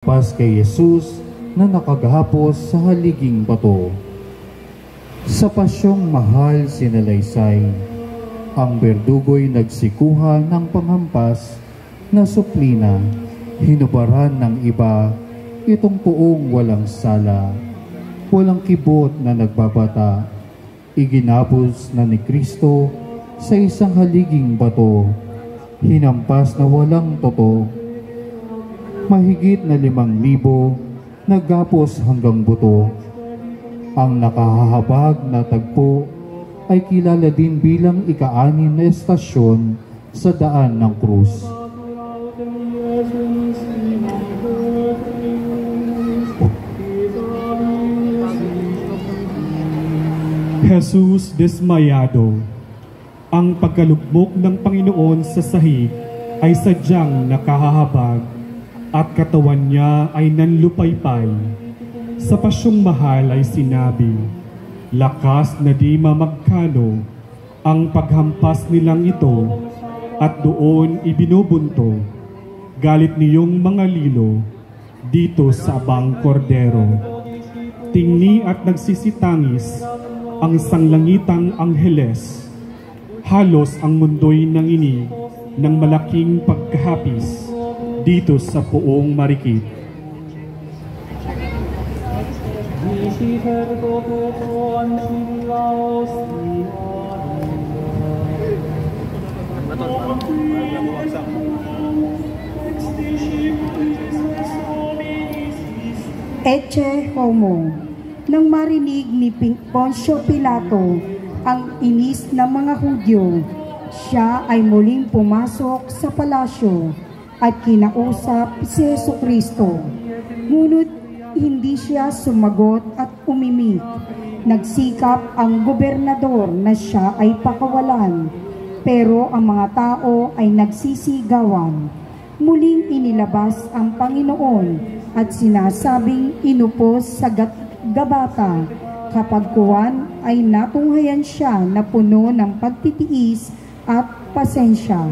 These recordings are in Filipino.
Pas kay Jesus na nakagahapos sa haliging bato. Sa pasyong mahal sinalaysay, ang berdugo'y nagsikuha ng panghampas na suplina, hinubaran ng iba itong puong walang sala, walang kibot na nagbabata, iginapos na ni Kristo sa isang haliging bato, hinampas na walang toto. Mahigit na 5,000 nagapos hanggang buto. Ang nakahahabag na tagpo ay kilala din bilang ika-6 na estasyon sa daan ng krus. Jesus desmayado. Ang pagkalugmok ng Panginoon sa sahig ay sadyang nakahahabag at katawan niya ay nanlupaypay. Sa pasyong mahal ay sinabi, lakas na di mamagkano ang paghampas nilang ito, at doon ibinubunto galit niyong mga lilo dito sa abang kordero. Tingni at nagsisitangis ang sanglangitang angheles. Halos ang mundo'y nanginig ng malaking pagkahapis dito sa puong marikit. Ecce homo. Nang marinig ni Poncio Pilato ang inis ng mga Hudyo, siya ay muling pumasok sa palasyo at kinausap si Jesucristo. Ngunit hindi siya sumagot at umimik. Nagsikap ang gobernador na siya ay pakawalan, pero ang mga tao ay nagsisigawan. Muling inilabas ang Panginoon at sinasabing inupos sa gabata. Kapag kuwan ay natunghayan siya na puno ng pagtitiis at pasensya.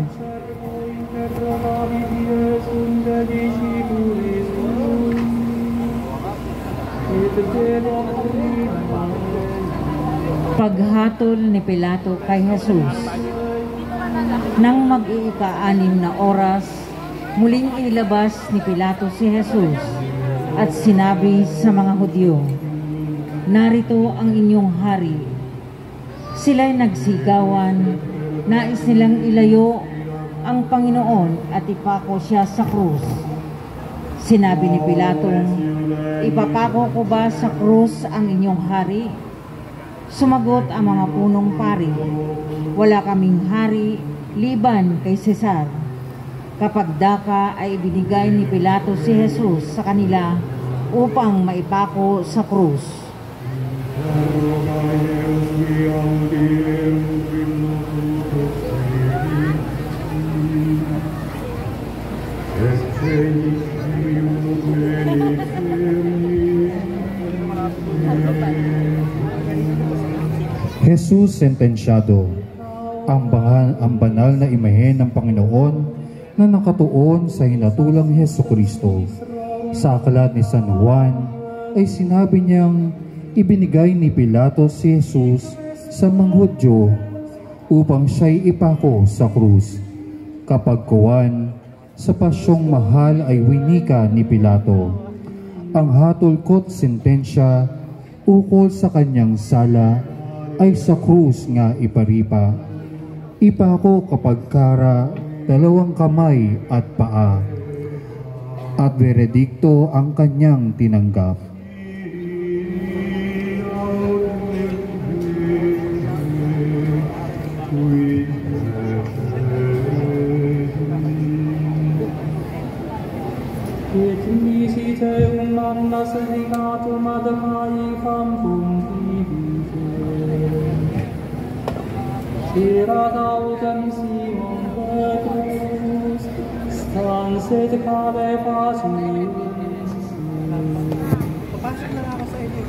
Paghatol ni Pilato kay Jesus. Nang mag-iika-6 na oras, muling inilabas ni Pilato si Jesus at sinabi sa mga Hudyo, narito ang inyong hari. Sila'y nagsigawan, nais nilang ilayo ang Panginoon at ipako siya sa krus. Sinabi ni Pilato, ipapako ko ba sa krus ang inyong hari? Sumagot ang mga punong pari, wala kaming hari liban kay Cesar. Kapag daka ay ibinigay ni Pilato si Jesus sa kanila upang maipako sa krus. Jesus sentensyado. Ang banal na imahe ng Panginoon na nakatuon sa hinatulang Jesucristo. Sa aklat ni San Juan ay sinabi niyang ibinigay ni Pilato si Jesus sa mga Hudyo upang siya'y ipako sa krus. Kapag kuwan, sa pasyong mahal ay winika ni Pilato. Ang hatol ko't sentensya ukol sa kanyang sala ay sa krus nga iparipa. Ipako kapag kara, 2 kamay at paa. At veredikto ang kanyang tinanggap.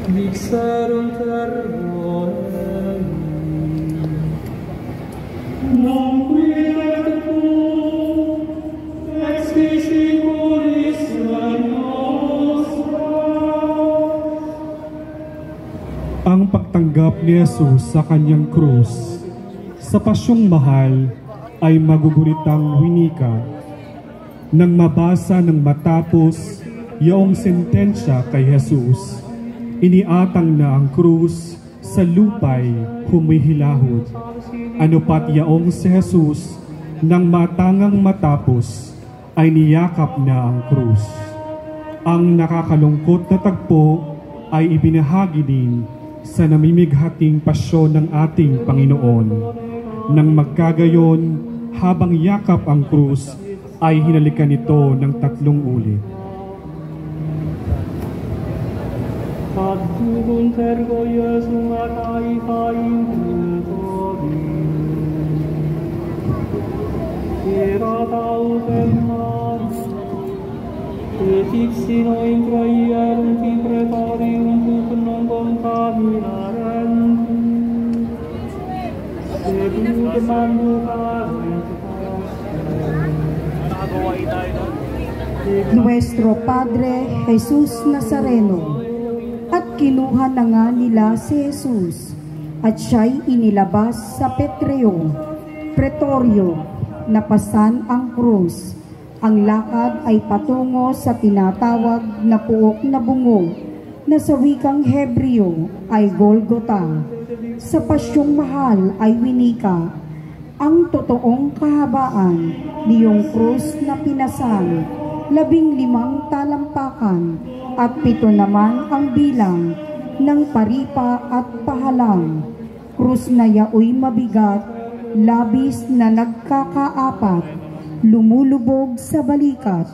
Mixerum terrorem non quid et tu ex discipulis Señor paghaharap ni Jesus sa kanyang krus, sa pasyong mahal ay maguguritang winika. Nang mabasa ng matapos yaong sentensya kay Jesus, iniatang na ang krus sa lupay humihilahod. Ano pat yaong si Jesus nang matangang matapos ay niyakap na ang krus. Ang nakakalungkot na tagpo ay ibinahagi din sa namimighating pasyon ng ating Panginoon. Nang magkagayon, habang yakap ang krus, ay hinalikan ito ng 3 ulit. Pagtugon tergo Yesu matay kain kutobi. Era tau temman. Etik sino introiarum ti pretorium tutunong kontaminaren. Sedu demandu kahit. Nuestro Padre Jesus Nazareno. At kinuha na nga nila si Jesus at siya'y inilabas sa Pretorio, napasan ang krus. Ang lakad ay patungo sa tinatawag na puok na bungo na sa wikang Hebreo ay Golgota. Sa pasyong mahal ay winika. Ang totoong kahabaan niyong krus na pinasan, 15 talampakan at 7 naman ang bilang ng paripa at pahalang. Krus na yaoy mabigat, labis na nagkakaapat, lumulubog sa balikat,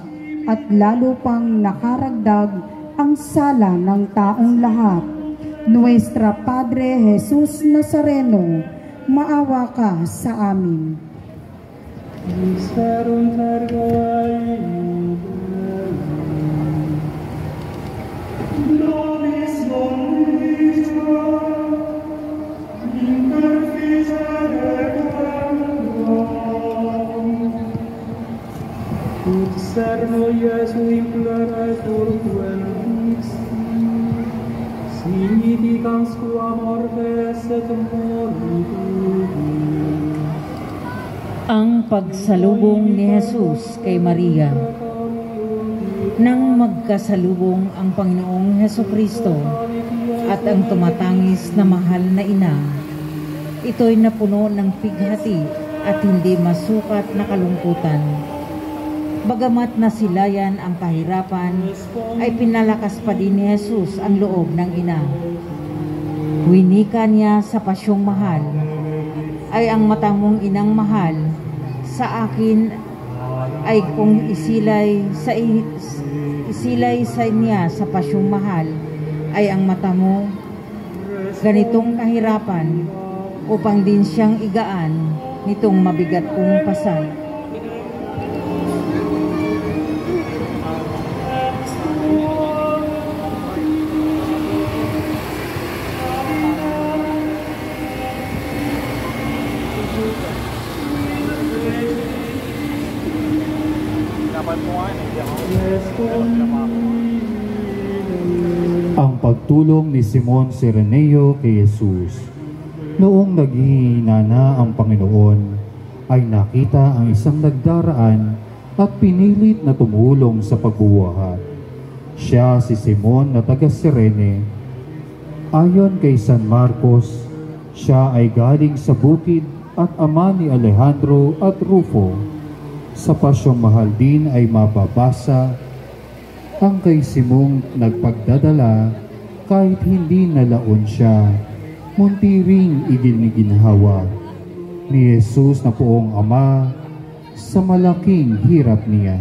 at lalo pang nakaragdag ang sala ng taong lahat. Nuestra Padre Jesus Nazareno, maawa ka sa amin. Miserum tergo ei Nobis Domini, interficere ut servo Iesu imploretur tuem significans tua mortes et moribus. Ang pagsalubong ni Jesus kay Maria. Nang magkasalubong ang Panginoong Hesukristo at ang tumatangis na mahal na ina, ito'y napuno ng pighati at hindi masukat na kalungkutan. Bagamat nasilayan ang kahirapan, ay pinalakas pa din ni Jesus ang loob ng ina. Winika niya sa pasyong mahal, ay ang mata mong inang mahal, sa akin ay kung isilay sa niya sa pasyong mahal, ay ang mata mo ganitong kahirapan, upang din siyang igaan nitong mabigat kong pasal. Ang pagtulong ni Simon Cireneo kay Jesus. Noong naghihina na ang Panginoon, ay nakita ang isang nagdaraan at pinilit na tumulong sa pagbubuhat. Siya si Simon na taga Cirene. Ayon kay San Marcos, siya ay galing sa bukid at ama ni Alejandro at Rufo. Sa pasyong mahal din ay mababasa ang kay Simong nagpagdadala kahit hindi nalaon siya, munti ring iginhawa ni Jesus na poong ama sa malaking hirap niya.